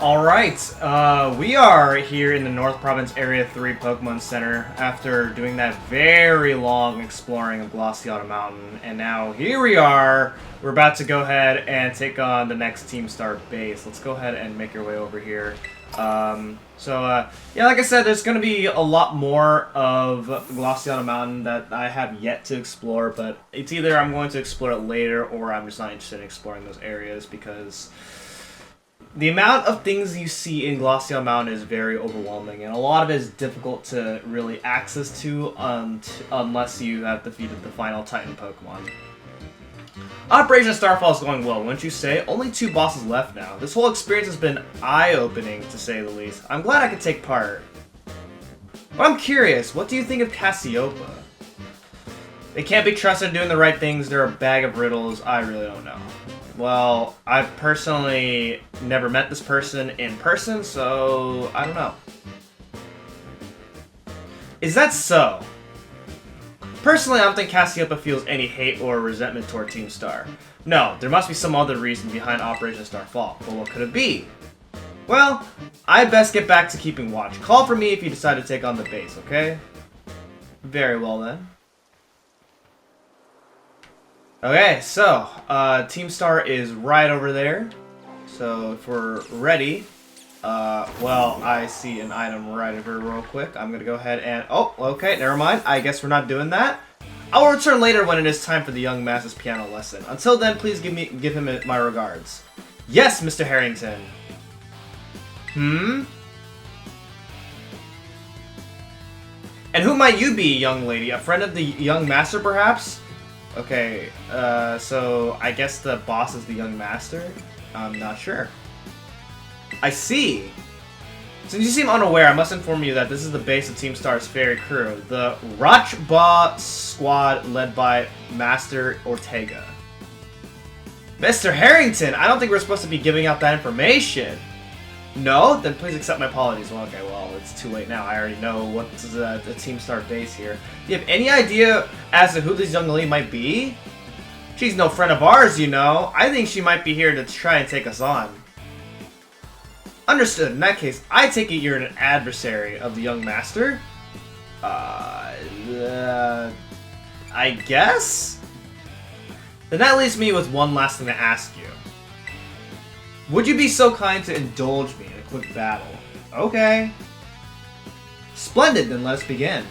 Alright, we are here in the North Province Area 3 Pokemon Center after doing that very long exploring of Glaceado Mountain, and now here we are. We're about to go ahead and take on the next Team Star base. Let's go ahead and make our way over here. Yeah, like I said, there's going to be a lot more of Glaceado Mountain that I have yet to explore, but it's either I'm going to explore it later or I'm just not interested in exploring those areas because the amount of things you see in Glaceado Mountain is very overwhelming, and a lot of it is difficult to really access to unless you have defeated the final Titan Pokemon. Operation Starfall is going well, wouldn't you say? Only 2 bosses left now. This whole experience has been eye-opening, to say the least. I'm glad I could take part. But I'm curious, what do you think of Cassiopeia? They can't be trusted doing the right things, they're a bag of riddles, I really don't know. Well, I've personally never met this person in person, so I don't know. Is that so? Personally, I don't think Cassiopeia feels any hate or resentment toward Team Star. No, there must be some other reason behind Operation Starfall, but what could it be? Well, I best get back to keeping watch. Call for me if you decide to take on the base, okay? Very well then. Okay, so, Team Star is right over there. So, if we're ready, well, I see an item right over real quick. I'm gonna go ahead and, oh, okay, never mind. I guess we're not doing that. I will return later when it is time for the young master's piano lesson. Until then, please give him my regards. Yes, Mr. Harrington. And who might you be, young lady? A friend of the young master, perhaps? Okay, so I guess the boss is the young master? I'm not sure. I see. Since you seem unaware, I must inform you that this is the base of Team Star's fairy crew, the Ruchbah squad led by Master Ortega. Mr. Harrington, I don't think we're supposed to be giving out that information. No? Then please accept my apologies. Well, okay, well, it's too late now. I already know what's the Team Star base here. Do you have any idea as to who this young lady might be? She's no friend of ours, you know. I think she might be here to try and take us on. Understood. In that case, I take it you're an adversary of the young master? I guess? Then that leaves me with one last thing to ask you. Would you be so kind to indulge me in a quick battle? Okay. Splendid, then let us begin.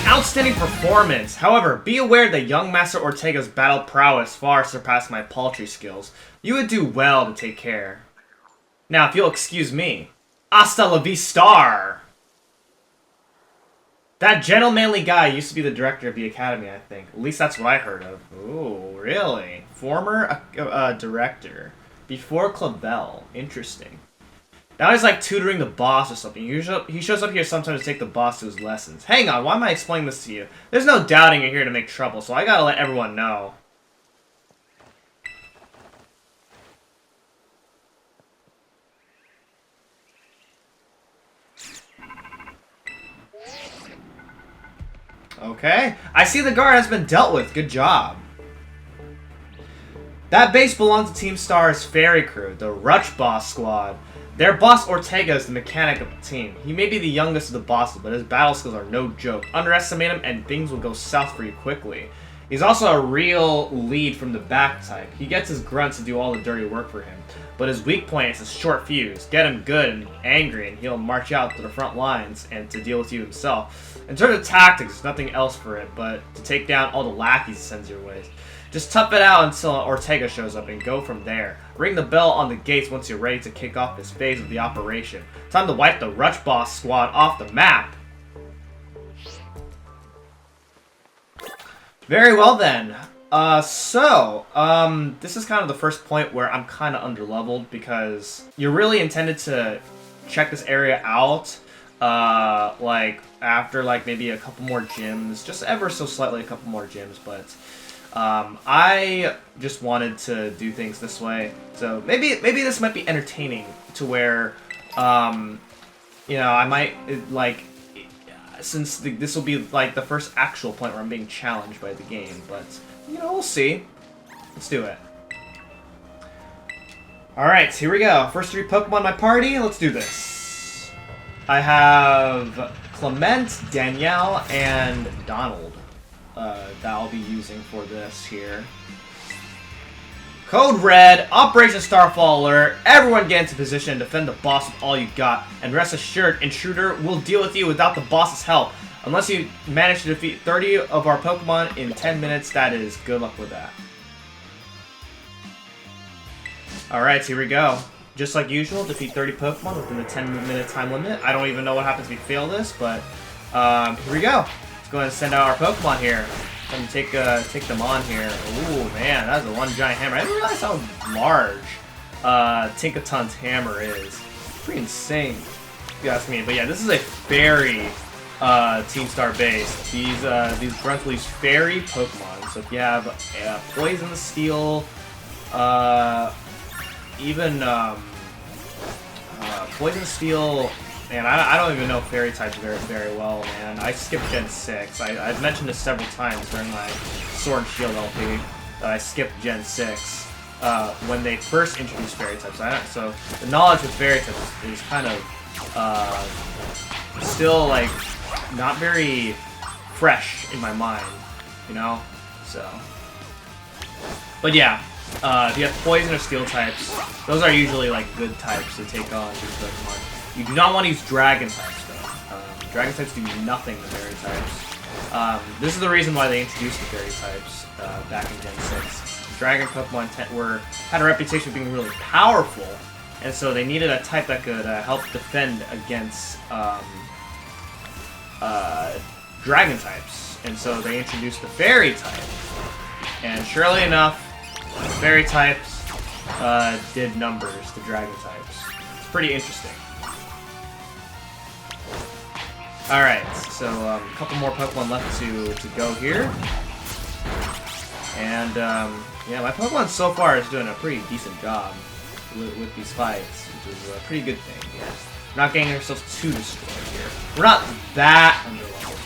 Outstanding performance. However, be aware that young Master Ortega's battle prowess far surpassed my paltry skills. You would do well to take care. Now, if you'll excuse me. Hasta la vista! That gentlemanly guy used to be the director of the academy, I think. At least that's what I heard of. Ooh, really? Former director. Before Clavel. Interesting. Now he's like tutoring the boss or something. He shows up here sometimes to take the boss to his lessons. Hang on, why am I explaining this to you? There's no doubting you're here to make trouble, so I gotta let everyone know. Okay, I see the guard has been dealt with. Good job. That base belongs to Team Star's fairy crew, the Ruchbah squad. Their boss Ortega is the mechanic of the team. He may be the youngest of the bosses, but his battle skills are no joke. Underestimate him and things will go south for you quickly. He's also a real lead from the back type. He gets his grunts to do all the dirty work for him. But his weak point is his short fuse. Get him good and angry and he'll march out to the front lines and to deal with you himself. In terms of tactics, there's nothing else for it but to take down all the lackeys he sends your way. Just tough it out until Ortega shows up and go from there. Ring the bell on the gates once you're ready to kick off this phase of the operation. Time to wipe the Ruchbah squad off the map. Very well then. This is kind of the first point where I'm kind of underleveled because you're really intended to check this area out like after like maybe a couple more gyms, just ever so slightly a couple more gyms, but I just wanted to do things this way. So maybe this might be entertaining to where you know, I might like, since this will be like the first actual point where I'm being challenged by the game, but you know, we'll see. Let's do it. Alright, here we go. First 3 Pokemon in my party. Let's do this. I have Clement, Danielle, and Donald that I'll be using for this here. Code Red, Operation Starfall Alert. Everyone get into position and defend the boss with all you got. And rest assured, Intruder will deal with you without the boss's help. Unless you manage to defeat 30 of our Pokemon in 10 minutes, that is. Good luck with that. Alright, here we go. Just like usual, defeat 30 Pokemon within the 10-minute time limit. I don't even know what happens if we fail this, but here we go. Let's go ahead and send out our Pokemon here. Let me take them on here. Ooh, man, that's a one giant hammer. I didn't realize how large Tinkaton's hammer is. Pretty insane, if you ask me. But yeah, this is a fairy Team Star base. These Gruntley's fairy Pokemon. So if you have Poison, Steel, even Poison, Steel. Man, I don't even know fairy types very well, man. I skipped Gen 6. I've mentioned this several times during my Sword and Shield LP that I skipped Gen 6 when they first introduced fairy types. So the knowledge of fairy types is kind of still like not very fresh in my mind, you know. So, but yeah, if you have Poison or Steel types, those are usually like good types to take on these Pokemon. You do not want to use Dragon types, though. Dragon types do nothing to fairy types. This is the reason why they introduced the fairy types back in Gen 6. Dragon Pokemon had a reputation of being really powerful, and so they needed a type that could help defend against Dragon types. And so they introduced the fairy type. And surely enough, fairy types did numbers to Dragon types. It's pretty interesting. Alright, so a couple more Pokemon left to go here. And, yeah, my Pokemon so far is doing a pretty decent job with these fights, which is a pretty good thing, yeah. We're not getting ourselves too destroyed here. We're not that underleveled,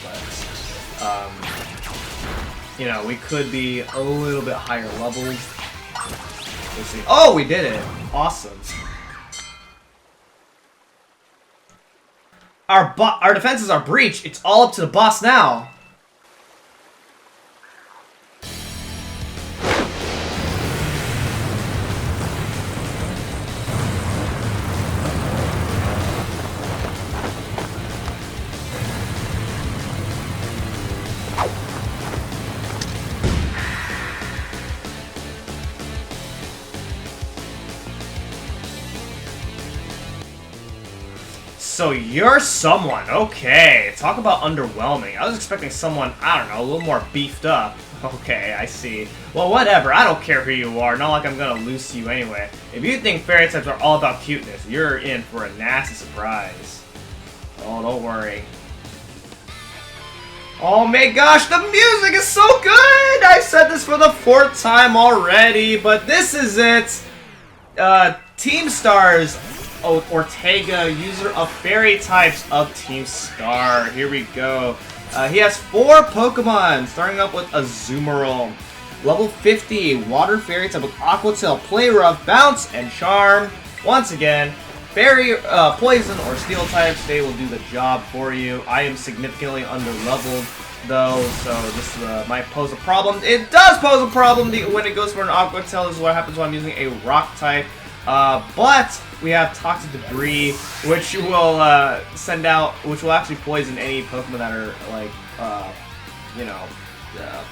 but, you know, we could be a little bit higher leveled. We'll see. Oh, we did it! Awesome. Our defenses are breached. It's all up to the boss now. So you're someone, okay. Talk about underwhelming. I was expecting someone, I don't know, a little more beefed up. Okay, I see. Well, whatever, I don't care who you are. Not like I'm gonna lose to you anyway. If you think fairy types are all about cuteness, you're in for a nasty surprise. Oh, don't worry. Oh my gosh, the music is so good! I've said this for the 4th time already, but this is it. Team Stars Ortega, user of fairy types of Team Star. Here we go. He has 4 Pokemon, starting up with Azumarill. Level 50, water fairy type with Aqua Tail, Play Rough, Bounce, and Charm. Once again, fairy, poison, or steel types, they will do the job for you. I am significantly underleveled, though, so this might pose a problem. It does pose a problem when it goes for an Aqua Tail. This is what happens when I'm using a rock type. But we have Toxic Debris, which will send out, which will actually poison any Pokemon that are like, you know,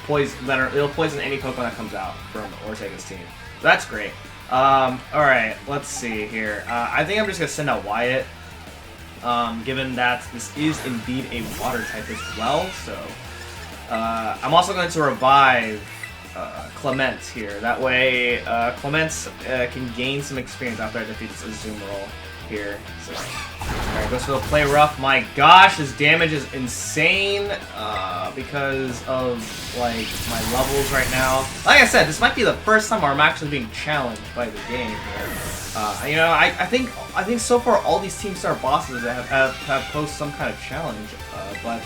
poison. It'll poison any Pokemon that comes out from Ortega's team. So that's great. All right, let's see here. I think I'm just gonna send out Wyatt, given that this is indeed a water type as well. So I'm also going to revive Clement here. That way, Clement can gain some experience after I defeat this Azumarill here. So, alright, goes for the play rough. My gosh, his damage is insane because of like my levels right now. Like I said, this might be the first time where I'm actually being challenged by the game here. You know, I think so far all these Team Star bosses have posed some kind of challenge, but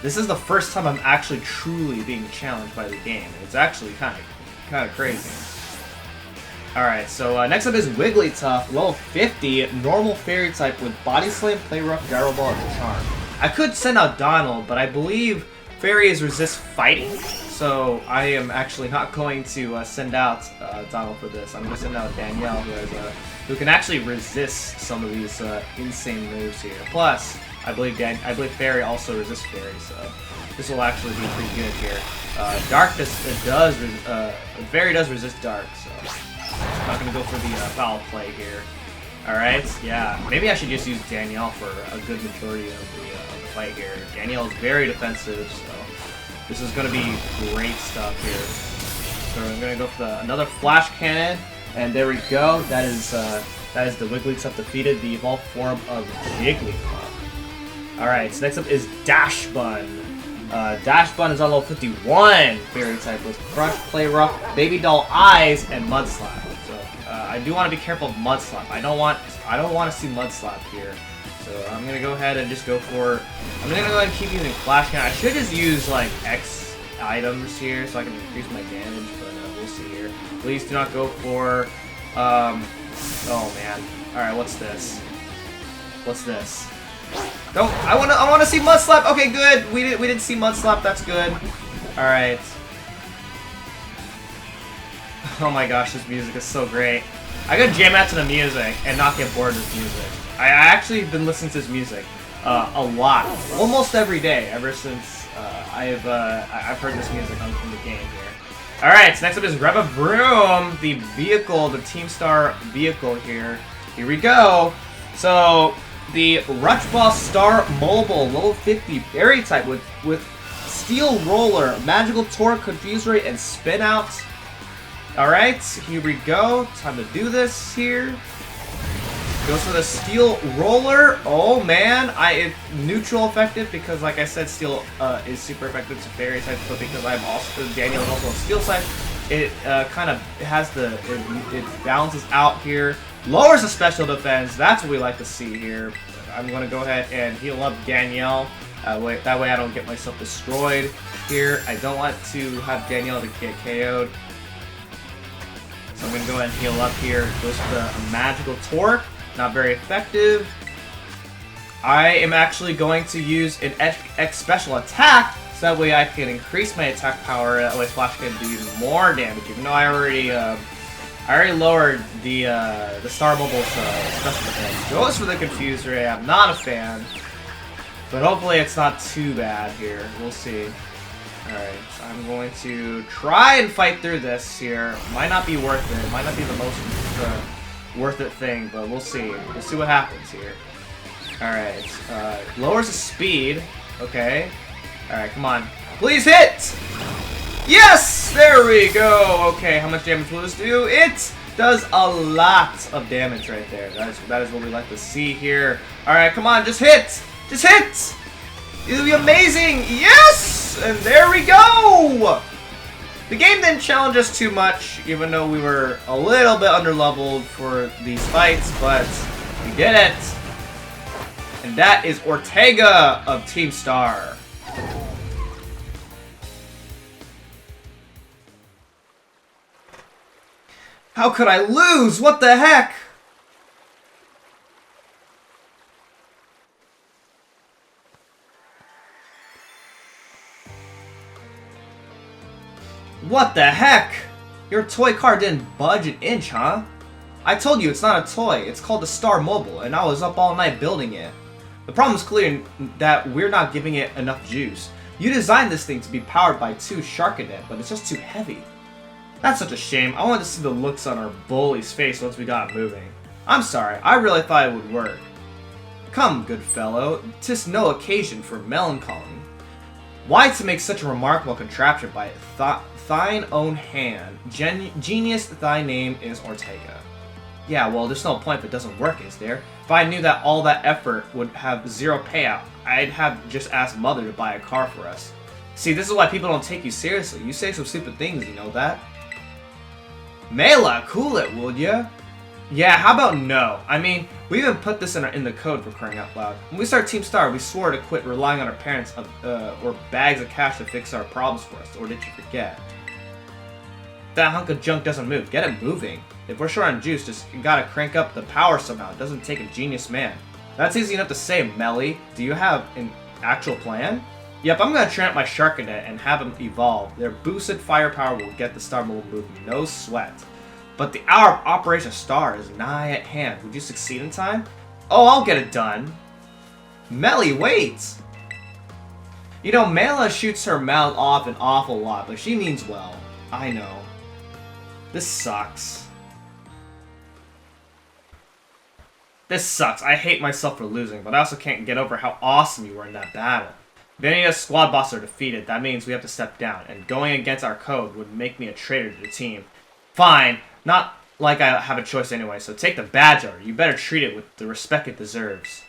this is the first time I'm actually truly being challenged by the game. It's actually kind of crazy. Alright, so next up is Wigglytuff, level 50, normal fairy type with Body Slam, Play Rough, Gyro Ball, and Charm. I could send out Donald, but I believe fairies resist fighting, so I am actually not going to send out Donald for this. I'm going to send out Danielle, who can actually resist some of these insane moves here. Plus, I believe Fairy also resists Fairy, so this will actually be pretty good here. Fairy does resist Dark, so I'm not going to go for the foul play here. Alright, yeah, maybe I should just use Danielle for a good majority of the fight here. Danielle is very defensive, so this is going to be great stuff here. So I'm going to go for another Flash Cannon, and there we go. That is the Wigglytuff defeated, the evolved form of Jigglypuff. Alright, so next up is Dash Bun. Dash Bun is on level 51, fairy type with Crush, Play Rough, Baby Doll Eyes, and Mud Slap. So I do want to be careful of Mud Slap. I don't want to see Mud Slap here. So I'm gonna go ahead and just go for. I'm gonna go ahead and keep using Flash Cannon. I should just use like X items here so I can increase my damage, but we'll see here. Please do not go for. Oh man. All right, what's this? What's this? Don't. I wanna see Mud Slap. Okay, good. We didn't see Mud Slap. That's good. All right. Oh my gosh, this music is so great. I could jam out to the music and not get bored with music. I actually have been listening to this music a lot, almost every day, ever since I've heard this music in the game here. All right, so next up is Revavroom, the vehicle, the Team Star vehicle here. Here we go. So the Ruchbah Star Mobile, level 50, fairy type with Steel Roller, Magical Torque, Confuse Ray, and Spin Out. Alright, here we go. Time to do this here. Goes for the Steel Roller. Oh man, it's neutral effective because, like I said, Steel is super effective to fairy type, but because Daniel is also a Steel type, it kind of has it balances out here. Lowers the special defense. That's what we like to see here. I'm going to go ahead and heal up Danielle. That way I don't get myself destroyed here. I don't want to have Danielle to get KO'd. So I'm going to go ahead and heal up here. Goes for the Magical Torque. Not very effective. I am actually going to use an X special attack, so that way I can increase my attack power. That way Flash can do even more damage. Even though I already lowered the Star Mobile's special defense. Goes for the Confuse Ray. I'm not a fan, but hopefully it's not too bad here. We'll see. Alright, so I'm going to try and fight through this here. Might not be worth it. Might not be the most worth it thing, but we'll see. We'll see what happens here. Alright, lowers the speed. Okay. Alright, come on. Please hit! Yes! There we go! Okay, how much damage will this do? It does a lot of damage right there. That is what we like to see here. Alright, come on, just hit! Just hit! It'll be amazing! Yes! And there we go! The game didn't challenge us too much, even though we were a little bit underleveled for these fights, but we did it! And that is Ortega of Team Star. How could I lose? What the heck? What the heck? Your toy car didn't budge an inch, huh? I told you it's not a toy. It's called the Star Mobile, and I was up all night building it. The problem is clear that we're not giving it enough juice. You designed this thing to be powered by 2 Sharkadet, but it's just too heavy. That's such a shame. I wanted to see the looks on our bully's face once we got moving. I'm sorry. I really thought it would work. Come, good fellow. 'Tis no occasion for melancholy. Why to make such a remarkable contraption by thine own hand? Genius, thy name is Ortega. Yeah, well, there's no point if it doesn't work, is there? If I knew that all that effort would have zero payout, I'd have just asked Mother to buy a car for us. See, this is why people don't take you seriously. You say some stupid things, you know that? Mela, cool it, would ya? Yeah, how about no? I mean, we even put this in the code for crying out loud. When we started Team Star, we swore to quit relying on our parents or bags of cash to fix our problems for us. Or did you forget? That hunk of junk doesn't move. Get it moving. If we're short on juice, just gotta crank up the power somehow. It doesn't take a genius man. That's easy enough to say, Melly. Do you have an actual plan? Yep, I'm gonna train up my Sharknet and have them evolve. Their boosted firepower will get the Star Mobile moving, no sweat. But the hour of Operation Star is nigh at hand. Would you succeed in time? Oh, I'll get it done. Melly, wait! You know, Mela shoots her mouth off an awful lot, but she means well. I know. This sucks. This sucks. I hate myself for losing, but I also can't get over how awesome you were in that battle. If any of us squad bosses are defeated, that means we have to step down, and going against our code would make me a traitor to the team. Fine. Not like I have a choice anyway, so take the badge order. You better treat it with the respect it deserves.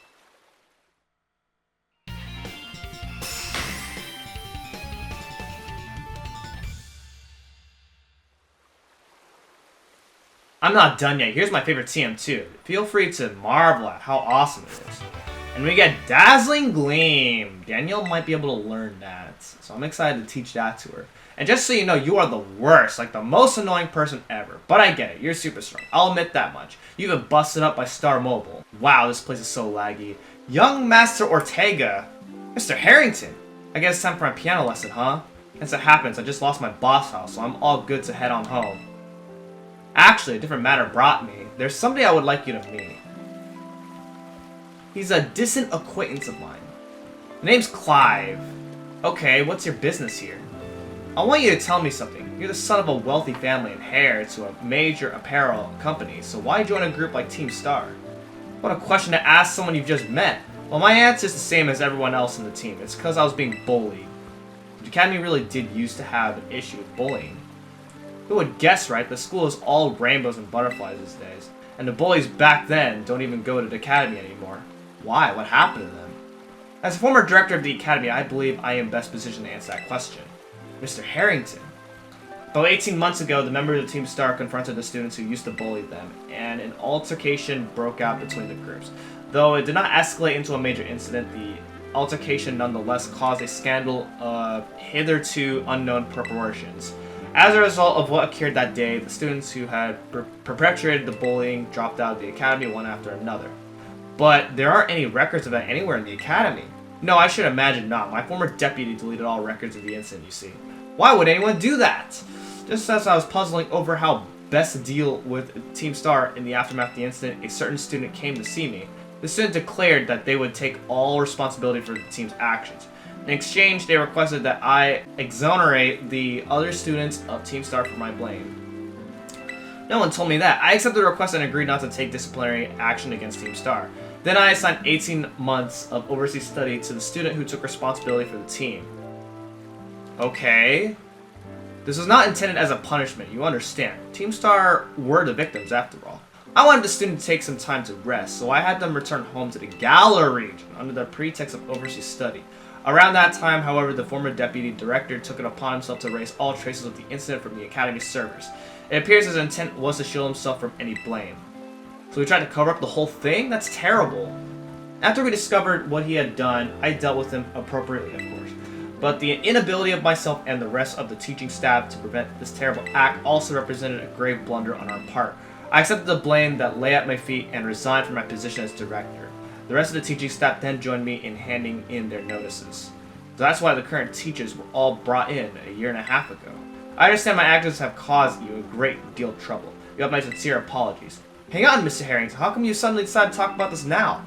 I'm not done yet. Here's my favorite TM2. Feel free to marvel at how awesome it is. And we get Dazzling Gleam. Danielle might be able to learn that, so I'm excited to teach that to her. And just so you know, you are the worst, like the most annoying person ever. But I get it, you're super strong. I'll admit that much. You've been busted up by Star Mobile. Wow, this place is so laggy. Young Master Ortega. Mr. Harrington. I guess it's time for my piano lesson, huh? As it happens, I just lost my boss house, so I'm all good to head on home. Actually, a different matter brought me. There's somebody I would like you to meet. He's a distant acquaintance of mine. The name's Clive. Okay, what's your business here? I want you to tell me something. You're the son of a wealthy family and heir to a major apparel company, so why join a group like Team Star? What a question to ask someone you've just met. Well, my answer is the same as everyone else in the team. It's because I was being bullied. The academy really did used to have an issue with bullying. Who would guess, right? The school is all rainbows and butterflies these days. And the bullies back then don't even go to the academy anymore. Why? What happened to them? As a former director of the academy, I believe I am best positioned to answer that question. Mr. Harrington. About 18 months ago, the members of Team Star confronted the students who used to bully them, and an altercation broke out between the groups. Though it did not escalate into a major incident, the altercation nonetheless caused a scandal of hitherto unknown proportions. As a result of what occurred that day, the students who had perpetrated the bullying dropped out of the academy one after another. But there aren't any records of that anywhere in the academy. No, I should imagine not. My former deputy deleted all records of the incident, you see. Why would anyone do that? Just as I was puzzling over how best to deal with Team Star in the aftermath of the incident, a certain student came to see me. The student declared that they would take all responsibility for the team's actions. In exchange, they requested that I exonerate the other students of Team Star for my blame. No one told me that. I accepted the request and agreed not to take disciplinary action against Team Star. Then I assigned 18 months of overseas study to the student who took responsibility for the team. Okay. This was not intended as a punishment, you understand. Team Star were the victims after all. I wanted the student to take some time to rest, so I had them return home to the Galar region under the pretext of overseas study. Around that time, however, the former deputy director took it upon himself to erase all traces of the incident from the academy servers. It appears his intent was to shield himself from any blame. So he tried to cover up the whole thing? That's terrible. After we discovered what he had done, I dealt with him appropriately, of course. But the inability of myself and the rest of the teaching staff to prevent this terrible act also represented a grave blunder on our part. I accepted the blame that lay at my feet and resigned from my position as director. The rest of the teaching staff then joined me in handing in their notices. So that's why the current teachers were all brought in a year and a half ago. I understand my actions have caused you a great deal of trouble. You have my sincere apologies. Hang on, Mr. Harrington. How come you suddenly decided to talk about this now?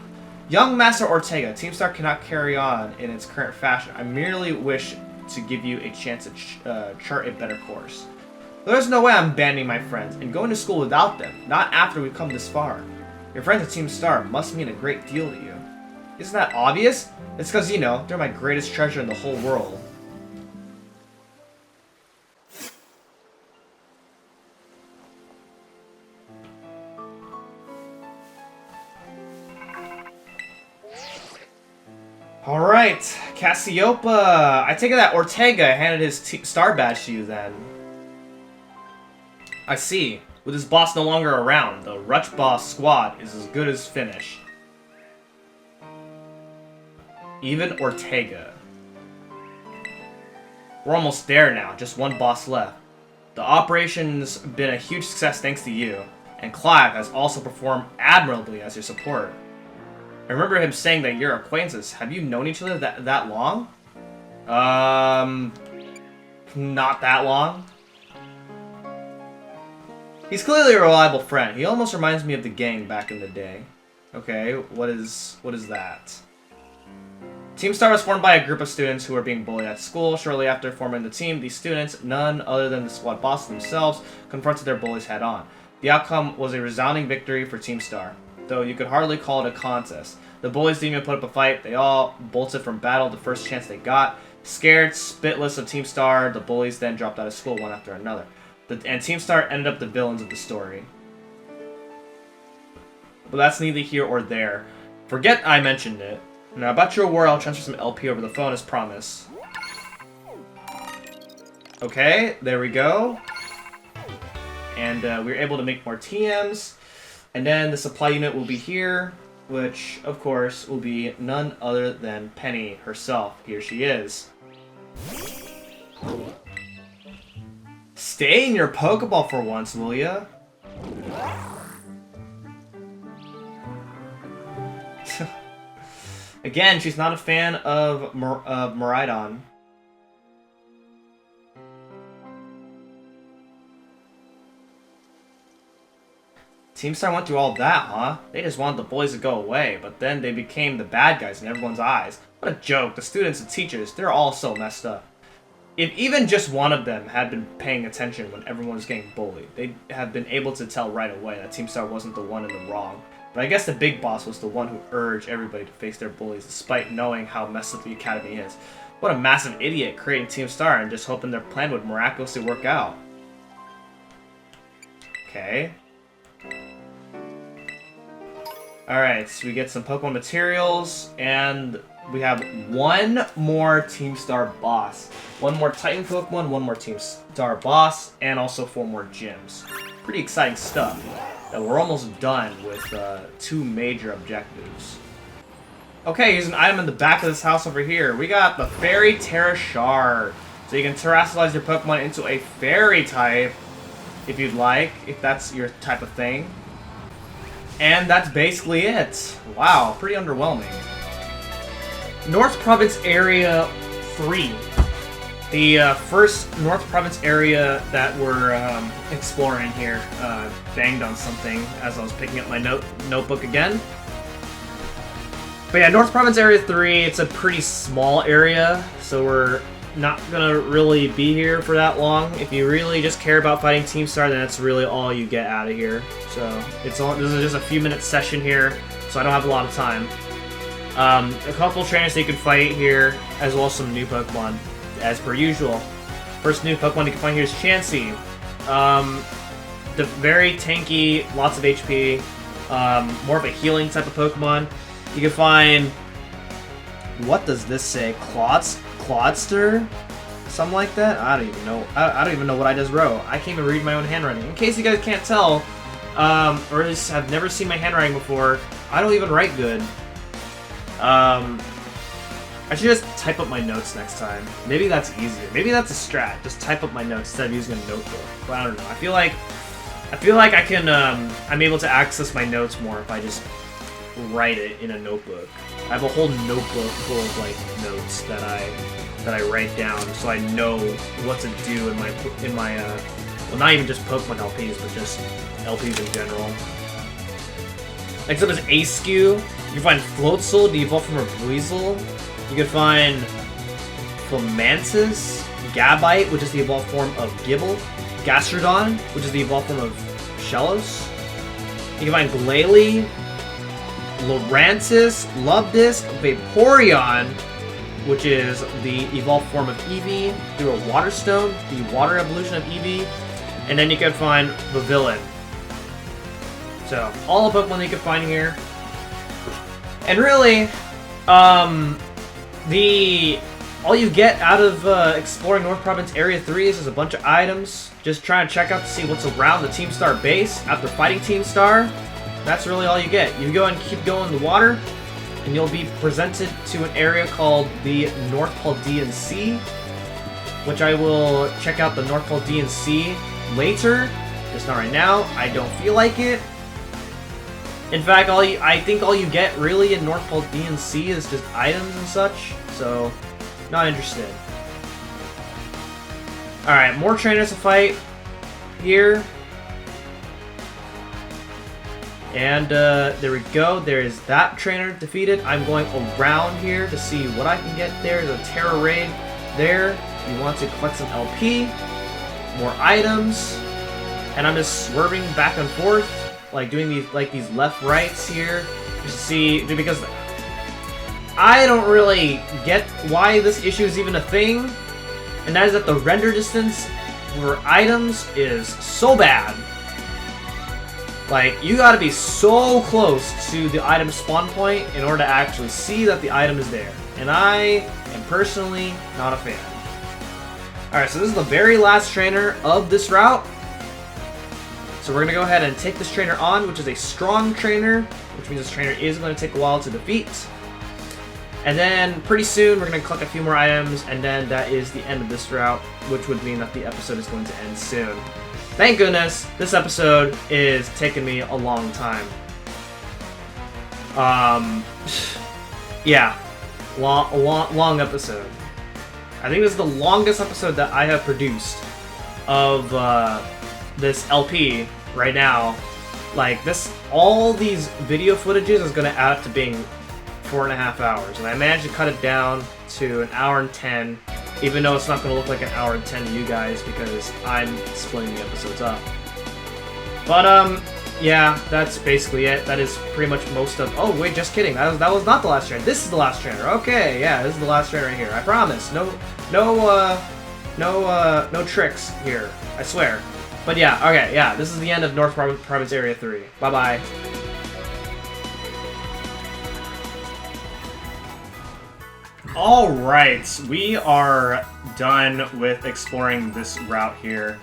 Young Master Ortega, Team Star cannot carry on in its current fashion. I merely wish to give you a chance to chart a better course. There's no way I'm abandoning my friends and going to school without them, not after we've come this far. Your friends at Team Star must mean a great deal to you. Isn't that obvious? It's because, you know, they're my greatest treasure in the whole world. Alright, Cassiopeia. I take it that Ortega handed his star badge to you then. I see. With his boss no longer around, the Ruchbah squad is as good as finished. Even Ortega. We're almost there now, just one boss left. The operation's been a huge success thanks to you, and Clive has also performed admirably as your support. I remember him saying that you're acquaintances. Have you known each other that long? Not that long. He's clearly a reliable friend. He almost reminds me of the gang back in the day. Okay, what is that? Team Star was formed by a group of students who were being bullied at school. Shortly after forming the team, these students, none other than the squad bosses themselves, confronted their bullies head on. The outcome was a resounding victory for Team Star, though you could hardly call it a contest. The bullies didn't even put up a fight. They all bolted from battle the first chance they got. Scared, spitless of Team Star, the bullies then dropped out of school one after another. And Team Star ended up the villains of the story. But that's neither here or there. Forget I mentioned it. Now, about your war, I'll transfer some LP over the phone as promised. Okay, there we go. And we were able to make more TMs. And then the supply unit will be here, which, of course, will be none other than Penny herself. Here she is. Stay in your Pokeball for once, will ya? Again, she's not a fan of Miraidon. Team Star went through all that, huh? They just wanted the boys to go away, but then they became the bad guys in everyone's eyes. What a joke. The students and teachers, they're all so messed up. If even just one of them had been paying attention when everyone was getting bullied, they'd have been able to tell right away that Team Star wasn't the one in the wrong. But I guess the big boss was the one who urged everybody to face their bullies despite knowing how messed up the academy is. What a massive idiot creating Team Star and just hoping their plan would miraculously work out. Okay. Alright, so we get some Pokemon materials, and we have one more Team Star boss. One more Titan Pokemon, one more Team Star boss, and also 4 more gyms. Pretty exciting stuff. And we're almost done with 2 major objectives. Okay, here's an item in the back of this house over here. We got the Fairy Terra Shard. So you can terrestrialize your Pokemon into a Fairy type, if you'd like, if that's your type of thing. And that's basically it. Wow, pretty underwhelming. North Province Area 3. The first North Province area that we're exploring here banged on something as I was picking up my notebook again. But yeah, North Province Area 3, it's a pretty small area, so we're not gonna really be here for that long. If you really just care about fighting Team Star, then that's really all you get out of here. So this is just a few minute session here, so I don't have a lot of time. A couple trainers that you can fight here, as well as some new Pokemon, as per usual. First new Pokemon you can find here is Chansey. The very tanky, lots of HP, more of a healing type of Pokemon. You can find, what does this say? Clodster? Something like that? I don't even know. I don't even know what I just wrote. I can't even read my own handwriting. In case you guys can't tell, or just have never seen my handwriting before, I don't even write good. I should just type up my notes next time. Maybe that's easier. Maybe that's a strat. Just type up my notes instead of using a notebook. But I don't know. I feel like I can. I'm able to access my notes more if I just write it in a notebook. I have a whole notebook full of like notes that I write down, so I know what to do in my well, not even just Pokemon LPs, but just LPs in general. Next up is Askew. You can find Floatzel, the evolved form of Weasel. You can find Fomantis, Gabite, which is the evolved form of Gibble, Gastrodon, which is the evolved form of Shellos. You can find Glalie, Lurantis, Luvdisc, Vaporeon, which is the evolved form of Eevee, through a Water Stone, the water evolution of Eevee, and then you can find Vivillon. So, all the Pokemon that you can find here. And really, all you get out of exploring North Province Area 3 is just a bunch of items. Just try and check out to see what's around the Team Star base after fighting Team Star. That's really all you get. You go and keep going in the water, and you'll be presented to an area called the North Paldean Sea, which I will check out the North Paldean Sea later. Just not right now. I don't feel like it. In fact, I think all you get really in North Paldean Sea is just items and such, so not interested. Alright, more trainers to fight here. And there we go. There is that trainer defeated. I'm going around here to see what I can get there. There's a Terra Raid there. You want to collect some LP, more items, and I'm just swerving back and forth, like doing these left rights here, just to see, because I don't really get why this issue is even a thing, and that is that the render distance for items is so bad. Like, you gotta be so close to the item spawn point in order to actually see that the item is there. And I am personally not a fan. Alright, so this is the very last trainer of this route. So we're gonna go ahead and take this trainer on, which is a strong trainer, which means this trainer is gonna take a while to defeat. And then pretty soon we're gonna collect a few more items, and then that is the end of this route, which would mean that the episode is going to end soon. Thank goodness, this episode is taking me a long time. Yeah, long episode. I think this is the longest episode that I have produced of this LP right now. Like, all these video footages is gonna add up to being 4.5 hours, and I managed to cut it down to 1 hour and 10. Even though it's not going to look like 1 hour and 10 to you guys because I'm splitting the episodes up. But, yeah, that's basically it. That is pretty much most of... Oh, wait, just kidding. That was not the last trainer. This is the last trainer. Okay, yeah, this is the last trainer right here. I promise. No tricks here. I swear. But yeah, okay, yeah, this is the end of North Province Area 3. Bye-bye. Alright, we are done with exploring this route here.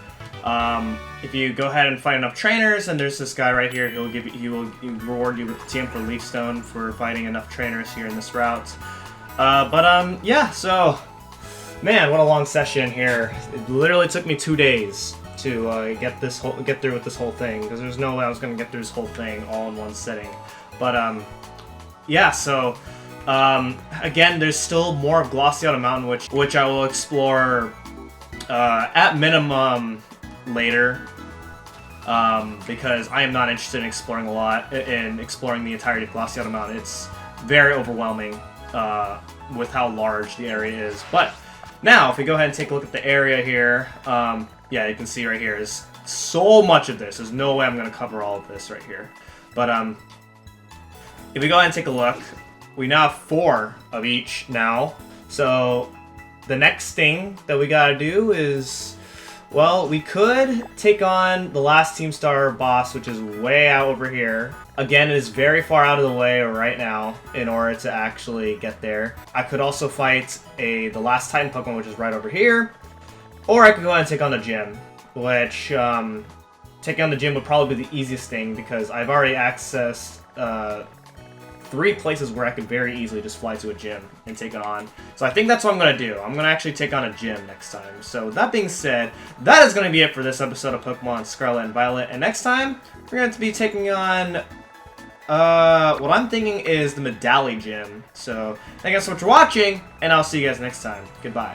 If you go ahead and fight enough trainers, and there's this guy right here, he will reward you with the TM for Leafstone for fighting enough trainers here in this route. Yeah, so, man, what a long session here. It literally took me 2 days to get through with this whole thing, because there's no way I was going to get through this whole thing all in one sitting. But, yeah, so... again, there's still more of Glaceado Mountain, which I will explore, at minimum, later, because I am not interested in exploring the entirety of Glaceado Mountain. It's very overwhelming, with how large the area is. But, now, if we go ahead and take a look at the area here, yeah, you can see right here, there's so much of this. There's no way I'm going to cover all of this right here. But, if we go ahead and take a look, we now have 4 of each now, so the next thing that we gotta do is, well, we could take on the last Team Star boss, which is way out over here. Again, it is very far out of the way right now in order to actually get there. I could also fight the last Titan Pokemon, which is right over here, or I could go ahead and take on the gym, which, taking on the gym would probably be the easiest thing because I've already accessed, 3 places where I could very easily just fly to a gym and take it on. So I think that's what I'm going to do. I'm going to actually take on a gym next time. So that being said, that is going to be it for this episode of Pokemon Scarlet and Violet. And next time, we're going to be taking on, what I'm thinking is the Medali Gym. So thank you so much for watching, and I'll see you guys next time. Goodbye.